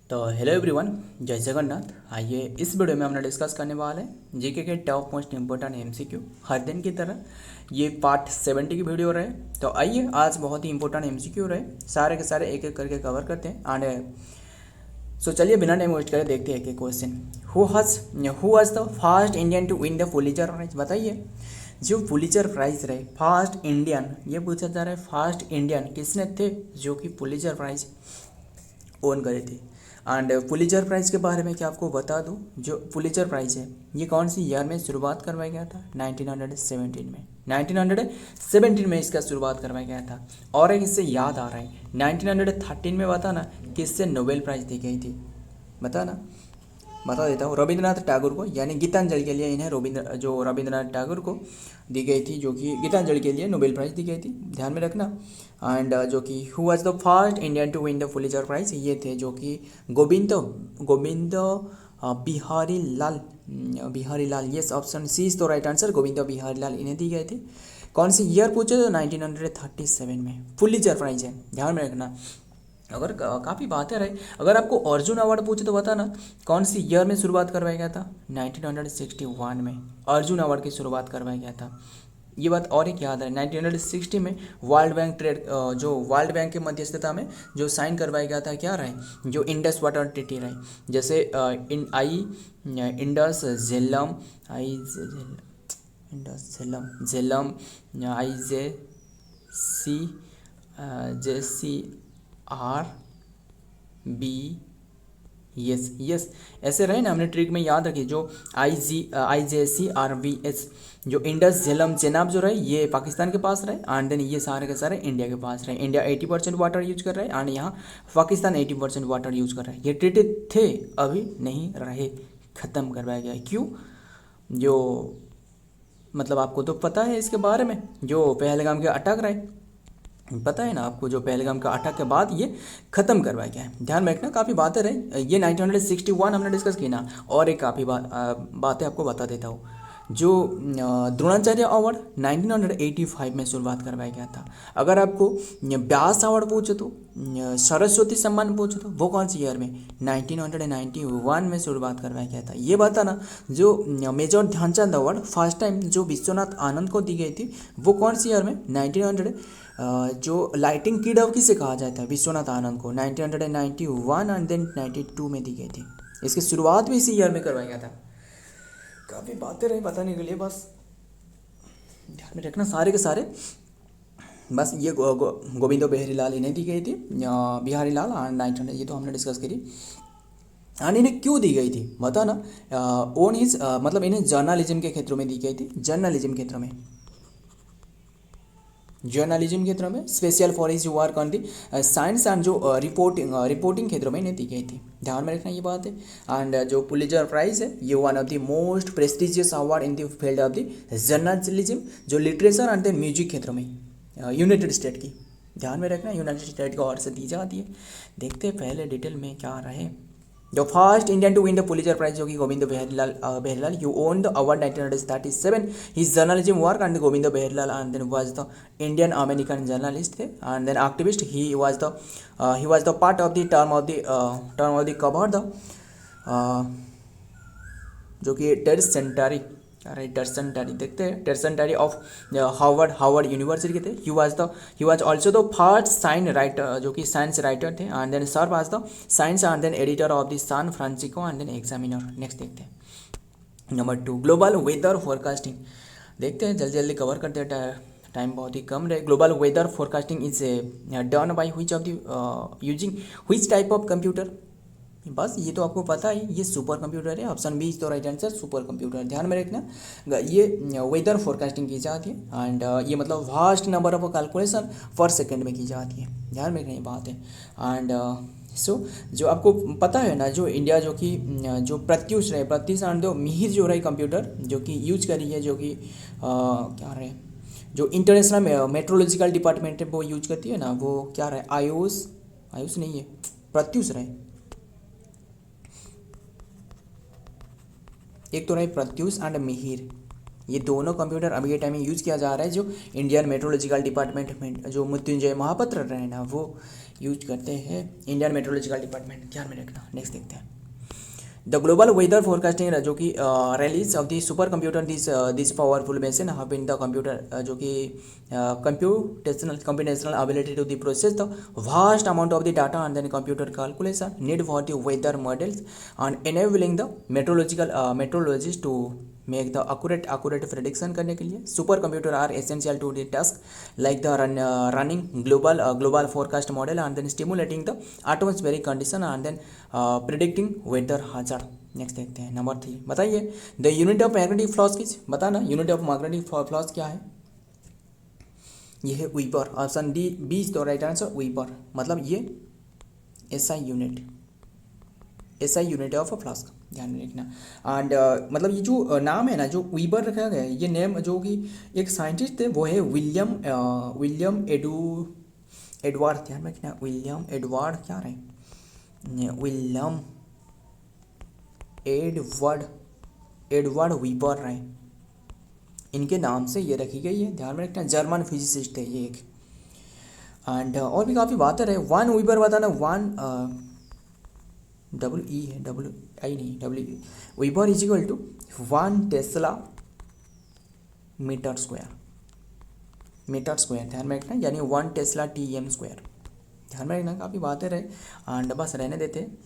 तो hello everyone, जय जगन्नाथ। आइए इस वीडियो में हम डिस्कस करने वाले हैं जीके के टॉप मोस्ट इंपॉर्टेंट एमसीक्यू। हर दिन की तरह ये पार्ट 70 की वीडियो रहे। तो आइए आज बहुत ही इंपॉर्टेंट एमसीक्यू रहे, सारे के सारे एक एक करके कवर करते हैं। एंड सो चलिए बिना टाइम वेस्ट करे देखते हैं एक question. Who was the first Indian to win the Pulitzer Prize? बताइए, जो पुलित्जर प्राइज रहे फर्स्ट इंडियन, ये पूछा जा रहा है फर्स्ट इंडियन किसने थे जो कि पुलित्जर प्राइज ओन करे थे। एंड पुलित्जर प्राइज़ के बारे में क्या आपको बता दूं, जो पुलित्जर प्राइज़ है ये कौन सी ईयर में शुरुआत करवाया गया था? 1917 में। 1917 में इसका शुरुआत करवाया गया था। और एक इससे याद आ रहा है, 1913 में बताना किससे नोबेल प्राइज़ दी गई थी? बताना, बता देता हूँ। रविंद्रनाथ टैगोर को, यानी गीतांजलि के लिए इन्हें रविंद्रनाथ टैगोर को दी गई थी, जो कि गीतांजलि के लिए नोबेल प्राइज़ दी गई थी, ध्यान में रखना। एंड जो कि who was the first Indian to win the Pulitzer Prize, ये थे जो कि Gobind Behari Lal. Yes, option C is तो राइट आंसर, गोविंद बिहारी लाल इन्हें दी गए थे। कौन सी ईयर पूछे तो 1937 में पुलित्जर प्राइज है, ध्यान में रखना। अगर काफ़ी बातें रहे, अगर आपको अर्जुन अवार्ड पूछे तो बताना कौन सी ईयर में शुरुआत करवाया गया था? 1961 में अर्जुन अवार्ड की शुरुआत करवाया गया था। ये बात और एक याद है, 1960 में वर्ल्ड बैंक के मध्यस्थता में जो साइन करवाया गया था, क्या रहे? जो इंडस वाटर ट्रीटी रहे। जैसे Indus Jhelum I J C R B, yes yes, ऐसे रहे ना, हमने ट्रिक में याद रखी। जो IJCRBS, जो इंडस झेलम चेनाब जो रहे ये पाकिस्तान के पास रहे, एंड देन ये सारे के सारे इंडिया के पास रहे। इंडिया 80% वाटर यूज कर रहा है एंड यहाँ पाकिस्तान 80% वाटर यूज कर रहा है। ये ट्रीटी थे, अभी नहीं रहे, ख़त्म करवाया गया। क्यों? जो मतलब आपको तो पता है इसके बारे में, जो पहलगाम के अटैक रहे, पता है ना आपको, जो पहलगाम का अटैक के बाद ये ख़त्म करवाया गया है। ध्यान में रखना, काफ़ी बातें रही। ये 1961 हमने डिस्कस की ना। और एक काफ़ी बातें आपको बता देता हूँ। जो द्रोणाचार्य अवार्ड 1985 में शुरुआत करवाया गया था। अगर आपको व्यास अवार्ड पूछे तो, सरस्वती सम्मान पूछे तो, वो कौन सी ईयर में? 1991 में शुरुआत करवाया गया था। ये बताना, जो Major Dhyan Chand award first time जो विश्वनाथ आनंद को दी गई थी, वो कौन सी ईयर में? 1900 जो लाइटिंग किड ऑफ किसे कहा जाता है? विश्वनाथ आनंद को 1991 एंड देन 92 में दी गई थी। इसकी शुरुआत भी इसी ईयर में करवाया गया था। काफ़ी बातें रही बताने के लिए, बस ध्यान में रखना सारे के सारे। बस ये गोविंद बिहारी लाल इन्हें दी गई थी, बिहारी लाल एंड 1900, ये तो हमने डिस्कस करी। एंड इन्हें क्यों दी गई थी बताना? ओन हिज मतलब इन्हें जर्नलिज्म के क्षेत्रों में दी गई थी, जर्नलिज्म क्षेत्र में special for his work on the science and जो रिपोर्टिंग क्षेत्रों में इन्हें दी गई थी। ध्यान में रखना ये बात है। एंड जो पुलित्जर प्राइज है ये one of the most prestigious award in the field of the journalism, जो लिटरेचर एंड देन म्यूजिक क्षेत्रों में यूनाइटेड स्टेट की, ध्यान में रखना, यूनाइटेड स्टेट को और से दी जाती है। देखते हैं पहले डिटेल में क्या रहे। जो first Indian to win the Pulitzer prize जो कि Gobind Beharilal you won the award 1937, his journalism work and Gobind Beharilal and then was the Indian American journalist थे and then activist. He was the part of the term of the cover the जो कि टर्सनटरी देखते हैं, टर्सनटरी of Harvard University के थे। He was also the first science writer, जो कि science writer थे and then serve as the science and then editor of the San Francisco and then Examiner. Next देखते हैं नंबर 2, ग्लोबल वेदर फोरकास्टिंग। देखते हैं, जल्दी जल्दी कवर करते हैं, टाइम बहुत ही कम रहे। Global weather forecasting is done by which of the using which type of computer? बस ये तो आपको पता है, ये सुपर कंप्यूटर है, ऑप्शन बी इज तो राइट आंसर, सुपर कंप्यूटर। ध्यान में रखना, ये वेदर फोरकास्टिंग की जाती है एंड ये मतलब वास्ट नंबर ऑफ कैलकुलेशन पर सेकंड में की जाती है। ध्यान में रखना ये बात है। एंड जो आपको पता है ना, जो इंडिया जो कि जो प्रत्युष एंड जो मिहिर जो रहे कंप्यूटर जो कि यूज करी है, जो कि क्या रहे, जो इंटरनेशनल मेट्रोलॉजिकल डिपार्टमेंट है वो यूज करती है ना, वो क्या रहे, आयुष नहीं है, प्रत्युष रहे। एक तो रहे प्रत्युष एंड मिहिर, ये दोनों कंप्यूटर अभी के टाइम में यूज़ किया जा रहा है। जो इंडियन मेट्रोलॉजिकल डिपार्टमेंट में जो मृत्युंजय महापात्र रहे ना, वो यूज करते हैं इंडियन मेट्रोलॉजिकल डिपार्टमेंट, ध्यान में रखना। नेक्स्ट देखते हैं द ग्लोबल वेदर फोरकास्टिंग जो कि release of the super computer this powerful machine have been the computer जो कि computational ability to the process the vast amount of the data and then computer calculation need for the weather models and enabling the meteorologists to make the accurate prediction करने के लिए super computer are essential to the task like the running global forecast model and then stimulating the atmospheric condition and then predicting weather hazard। Next देखते हैं number 3, बताइए the unit of magnetic flux किस, बताना unit of magnetic flux क्या है। ये है weber, option D B is the right answer, weber मतलब ये एसआई यूनिट ऑफ फ्लास्क, ध्यान में रखना। एंड मतलब ये जो नाम है ना जो वीपर रखा गया है, ये नेम जो कि एक साइंटिस्ट थे वो है विलियम एडवर्ड, ध्यान में रखना विलियम एडवर्ड क्या रहे, विलियम एडवर्ड वीपर रहे, इनके नाम से ये रखी गई है, ध्यान में रखना। जर्मन फिजिसिस्ट है ये एक। एंड और भी काफ़ी बातें रहे। वन वीपर बताना, वन डब्ल्यू ई है, डब्ल्यू आई नहीं, W weber is equal to 1 tesla metre square, ध्यान में रखना, यानी 1 टेस्ला TM स्क्वायर, ध्यान में रखना। काफ़ी बातें रहे एंड बस रहने देते हैं।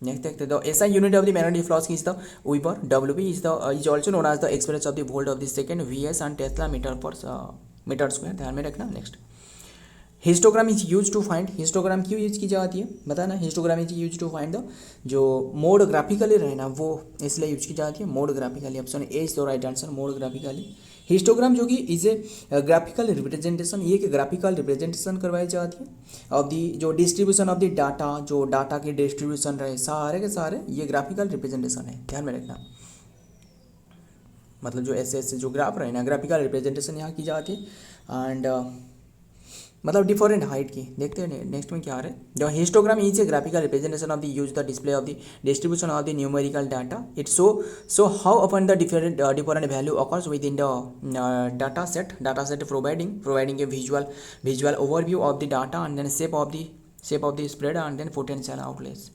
नेक्स्ट देखते हैं, SI unit of the magnetic flux is the weber, WB is also known as the express of the volt of the second, VS and tesla metre square, ध्यान में रखना। Next histogram is use to find, histogram क्यों use की जाती है बताना। Histogram is use to find the जो mode graphically रहे ना वो इसलिए यूज की जाती है, mode graphically, option A is the right answer, mode graphically. Histogram जो कि इज ए ग्राफिकल रिप्रेजेंटेशन, ये एक ग्राफिकल रिप्रेजेंटेशन करवाई जाती है ऑफ दी जो डिस्ट्रीब्यूशन ऑफ द डाटा, जो डाटा की डिस्ट्रीब्यूशन रहे सारे के सारे ये ग्राफिकल रिप्रेजेंटेशन है, ध्यान में रखना। मतलब जो ऐसे जो ग्राफ रहे ना ग्राफिकल रिप्रेजेंटेशन यहाँ की जाती है। एंड मतलब डिफरेंट हाइट की देखते हैं नेक्स्ट में क्या आ रहा है। The histogram is a graphical representation of the use the display of the distribution of the numerical data, it shows how often the different value occurs within the data set providing a visual overview of the data and then shape of the spread and then potential outlets.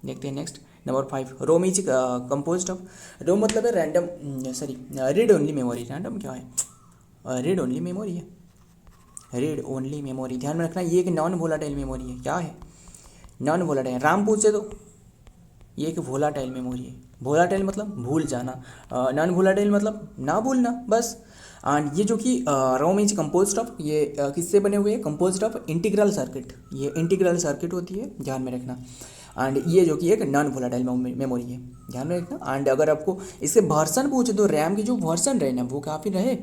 देखते हैं next number 5, ROM is composed of, ROM मतलब है random read only memory, random क्या है, read only memory है, read only memory, ध्यान में रखना। ये एक नॉन वोलाटाइल मेमोरी है, क्या है नॉन वोलाटाइल, राम पूछे तो ये एक वोलाटाइल मेमोरी है, वोलाटाइल मतलब भूल जाना, नॉन वोलाटाइल मतलब ना भूलना बस। एंड ये जो कि रोम इज कंपोज्ड ऑफ, ये किससे बने हुए हैं, कंपोज्ड ऑफ इंटीग्रल सर्किट, ये इंटीग्रल सर्किट होती है, ध्यान में रखना। एंड ये जो कि एक नॉन वोलाटाइल मेमोरी है, ध्यान में रखना। एंड अगर आपको इसके वर्सन पूछे तो रैम की जो वर्सन रहे ना वो काफ़ी रहे,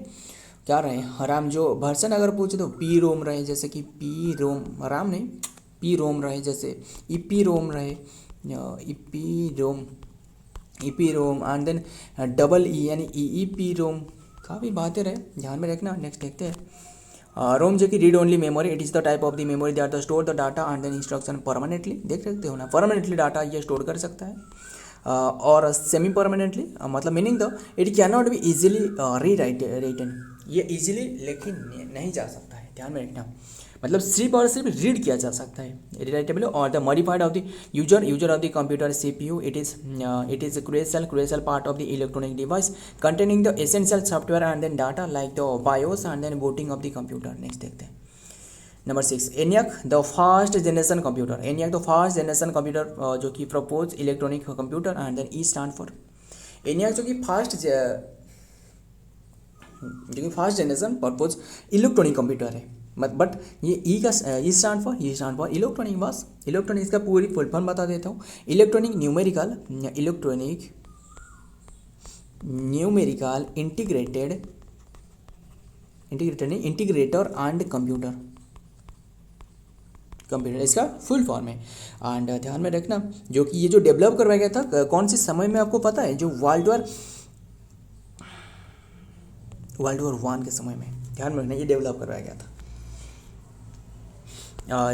क्या रहे राम जो वर्सन अगर पूछे तो पी रोम रहे, जैसे कि पी रोम, राम नहीं पी रोम रहे, जैसे ईपी रोम रहे, EPROM and then double E यानी EEP रोम, काफ़ी बातें रहे, ध्यान में रखना। नेक्स्ट देखते हैं रोम जो कि read only memory, it is the type of the memory that the store the data and then instruction permanently, देख सकते हो ना परमानेंटली डाटा ये स्टोर कर सकता है। और सेमी परमानेंटली मतलब meaning the it can not be easily rewritten, ये इजीली लेकिन नहीं जा सकता है, ध्यान में रखना। मतलब सिर्फ और सिर्फ रीड किया जा सकता है, रीराइटेबल और the modified of the user of the computer CPU, it is crucial part of the electronic device containing the essential software and then data like the BIOS and then booting of the computer. Next देखते हैं number 6, ENIAC the first generation computer, ENIAC the first generation computer जो कि propose electronic computer and then E stand for, ENIAC जो कि first generation propose electronic computer है, but ये ई stand for electronic, बस electronic इसका पूरी फुल फॉर्म बता देता हूँ। Electronic numerical integrator and computer इसका फुल फॉर्म है। एंड ध्यान में रखना जो कि ये जो डेवलप करवाया गया था कौन से समय में आपको पता है, जो वर्ल्ड वॉर 1 के समय में, ध्यान में रखना ये डेवलप करवाया गया था।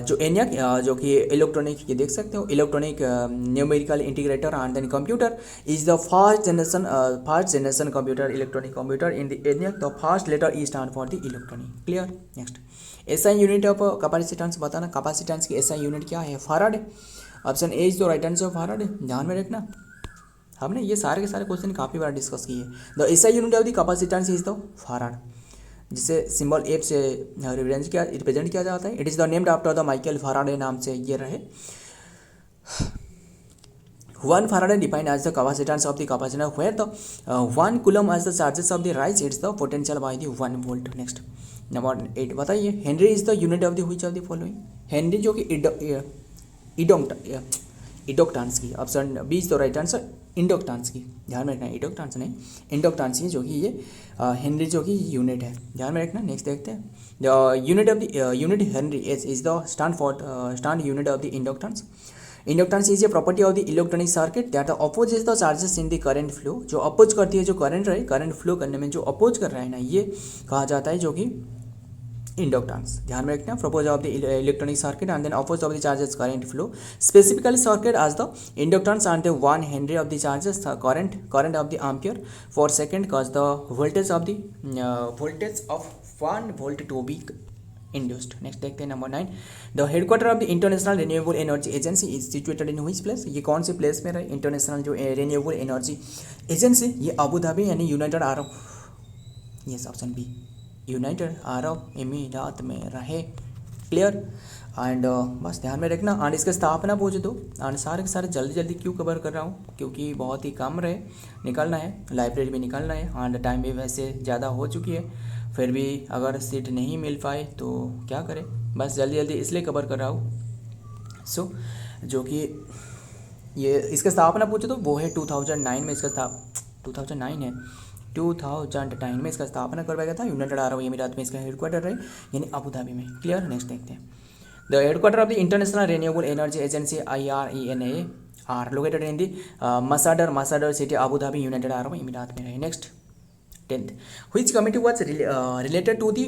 जो ENIAC जो कि इलेक्ट्रॉनिक, ये देख सकते हो electronic numerical integrator and then computer is the first generation computer, electronic computer in the ENIAC the first letter E stand for the electronic, clear. Next SI unit of capacitance बताना, capacitance की SI unit क्या है, farad है। Option A is the right answer, farad है, ध्यान में रखना। हमने ये सारे के सारे क्वेश्चन काफ़ी बार डिस्कस किए। The SI unit of the capacitance is the farad, जिसे सिंबल एफ से रिप्रेजेंट किया जाता है। It is the named after the Michael Faraday नाम से ये रहे। 1 Faraday defined as the capacitance of the capacitor where the 1 coulomb as the charges of the rise, it's the potential by the 1 volt. Next number 8 बताइए, henry is the unit of the which of the following. Henry जो कि inductance की, option B is the right answer, inductance की, ध्यान में रखना, inductance नहीं, inductance की जो कि ये हेनरी जो कि यूनिट है, ध्यान में रखना। नेक्स्ट देखते हैं, the unit of the unit Henry is the stand unit of the inductance. Inductance is a property of the electronic circuit that opposes the charges in the current flow, जो oppose करती है, जो current रहे, current flow करने में जो oppose कर रहा है ना, ये कहा जाता है जो कि इंडक्टेंस, ध्यान में रखना। Propose of the electronic circuit and then oppose of the charges current flow, specifically circuit as the inductance and the 1 Henry of the charges current of the ampere for second cause the voltage of 1 volt to be induced. Next देखते हैं number 9, the headquarter of the International Renewable energy agency is situated in which place. ये कौन से place में रहे, international जो renewable energy agency, ये Abu Dhabi यानी United Arab, yes option B, United Arab अमीरात में रहे। क्लियर एंड बस ध्यान में रखना। एंड इसका स्थापना पूछ दो, एंड सारे के सारे जल्दी जल्दी क्यों कवर कर रहा हूँ, क्योंकि बहुत ही कम रहे, निकलना है, लाइब्रेरी भी निकलना है, एंड टाइम भी वैसे ज़्यादा हो चुकी है, फिर भी अगर सीट नहीं मिल पाए तो क्या करें, बस जल्दी जल्दी इसलिए कवर कर रहा हूँ। सो जो कि ये इसका स्थापना पूछे तो वो है 2009 में, इसका 2009 है, 2009 में इसका स्थापना करवाया गया था। यूनाइटेड अरब अमीरात में इसका हेडक्वार्टर है, यानी अबू धाबी में। क्लियर। नेक्स्ट देखते हैं, the headquarter of the International Renewable energy Agency IRENA are located in the Masdar City Abu Dhabi, United Arab अमीरात में रहे। Next 10th, which committee was related to the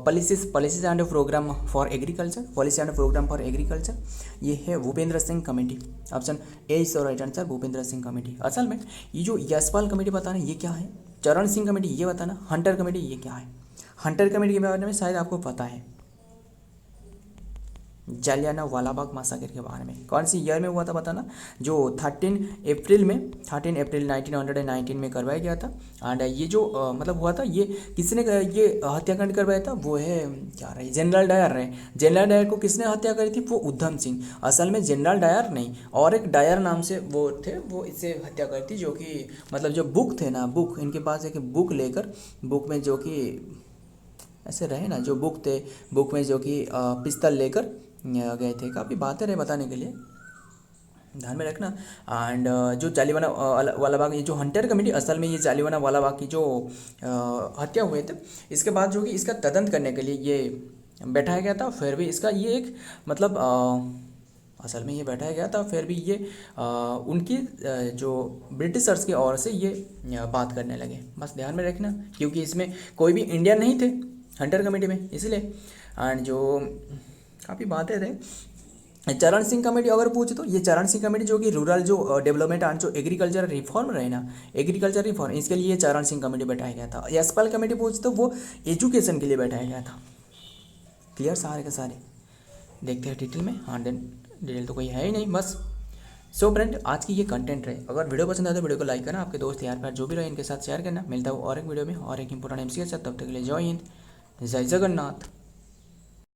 policies and program for agriculture, policy and program for agriculture, ये है Bhupendra Singh committee. Option A is the right answer, Bhupendra Singh committee. असल में ये जो Yashpal committee बताना ये क्या है, चरण सिंह कमेटी ये बताना, हंटर कमेटी ये क्या है। हंटर कमेटी के बारे में शायद आपको पता है, जालियाना वाला बाग मासाकर के बारे में, कौन सी ईयर में हुआ था बताना, जो 13 अप्रैल 1919 में करवाया गया था। एंड ये जो मतलब हुआ था, ये किसने ये हत्याकांड करवाया था, वो है क्या रहे, जनरल डायर रहे। जनरल डायर को किसने हत्या करी थी, वो उधम सिंह। असल में जनरल डायर नहीं, और एक डायर नाम से वो थे, वो इससे हत्या करी थी, जो कि मतलब जो बुक थे ना, बुक इनके पास एक बुक लेकर, बुक में जो कि ऐसे रहे ना, जो बुक थे, बुक में जो कि पिस्तल लेकर गए थे। काफ़ी बातें रहे बताने के लिए, ध्यान में रखना। एंड जो जालियानवाला वाला बाग, ये जो हंटर कमेटी, असल में ये जालियानवाला वाला बाग की जो हत्या हुए थे, इसके बाद जो कि इसका तदंत करने के लिए ये बैठाया गया था। फिर भी इसका ये एक मतलब असल में ये बैठाया गया था, फिर भी ये उनकी जो ब्रिटिशर्स की ओर से ये बात करने लगे। बस ध्यान में रखना, क्योंकि इसमें कोई भी इंडियन नहीं थे हंटर कमेटी में, इसलिए। एंड जो काफ़ी बातें थे। चरण सिंह कमेटी अगर पूछे तो ये चरण सिंह कमेटी जो कि रूरल जो डेवलपमेंट एंड जो एग्रीकल्चर रिफॉर्म रहे ना, एग्रीकल्चर रिफॉर्म, इसके लिए चरण सिंह कमेटी बैठाया गया था। यशपाल कमेटी पूछे तो वो एजुकेशन के लिए बैठाया गया था। क्लियर सारे के सारे, देखते हैं डिटेल में। हाँ देन डिटेल तो कोई है ही नहीं, बस। सो फ्रेंड, आज की ये कंटेंट रहे। अगर वीडियो पसंद आए तो वीडियो को लाइक करना, आपके दोस्त यार प्यार जो भी रहे इनके साथ शेयर करना। मिलता हूँ और एक वीडियो में और एक इंपॉर्टेंट एमसीक्यू के साथ, तब तक के लिए जय हिंद, जय जगन्नाथ।